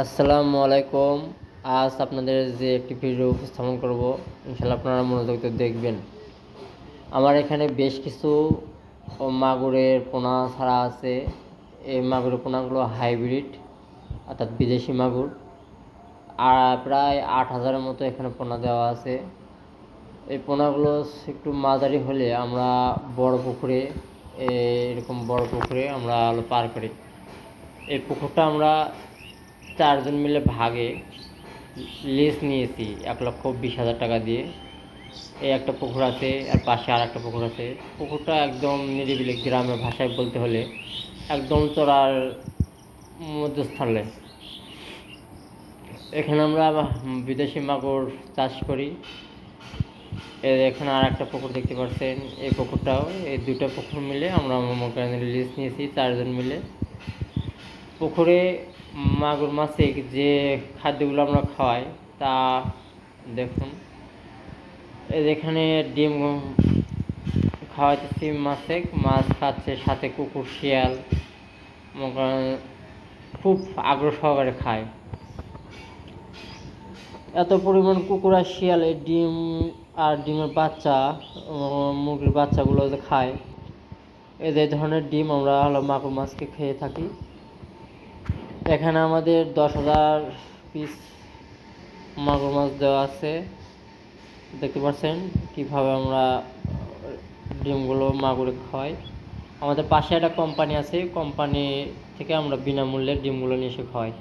আসসালামু আলাইকুম। আজ আপনাদের যে একটি ভিডিও উপস্থাপন করব, ইনশাআল্লাহ আপনারা মনোযোগ দিয়ে দেখবেন। আমার এখানে বেশ কিছু মাগুরের পোনা ছাড়া আছে। এই মাগুরের পোনাগুলো হাইব্রিড, অর্থাৎ বিদেশি মাগুর। আর প্রায় 8,000-এর মতো এখানে পোনা দেওয়া আছে। এই পোনাগুলো একটু মাঝারি হলে আমরা বড় পুকুরে, এরকম বড় পুকুরে আমরা পার করি। এই পুকুরটা আমরা 4 জন মিলে ভাগে লিজ নিয়েছি 1,20,000 টাকা দিয়ে। এই একটা পুকুর আছে, আর পাশে আর একটা পুকুর আছে। পুকুরটা একদম নিরিবিলি, গ্রামের ভাষায় বলতে হলে একদম চড়ার মধ্যস্থানে। এখানে আমরা বিদেশি মাগুর চাষ করি। এখানে আর একটা পুকুর দেখতে পাচ্ছেন, এই পুকুরটাও, এই দুটো পুকুর মিলে আমরা লিজ নিয়েছি 4 জন মিলে। পুকুরে মাগুর মাছে যে খাদ্যগুলো আমরা খাওয়াই তা দেখুন। এখানে ডিম খাওয়াইতেছি মাছে, মাছ খাচ্ছে, সাথে কুকুর শিয়াল খুব আগ্রহ সহকারে খায়। এত পরিমাণ কুকুর আর শিয়ালের ডিম আর ডিমের বাচ্চা, মুরগির বাচ্চাগুলো যে খায়, এই ধরনের ডিম আমরা মাগুর মাছকে খেয়ে থাকি। এখানে আমাদের 10,000 পিস মাগুর মাছ দেওয়া আছে। দেখতে পাচ্ছেন কীভাবে আমরা ডিমগুলো মাগুরে খাওয়াই। আমাদের পাশে একটা কোম্পানি আছে, কোম্পানি থেকে আমরা বিনামূল্যে ডিমগুলো নিয়ে এসে খাওয়াই।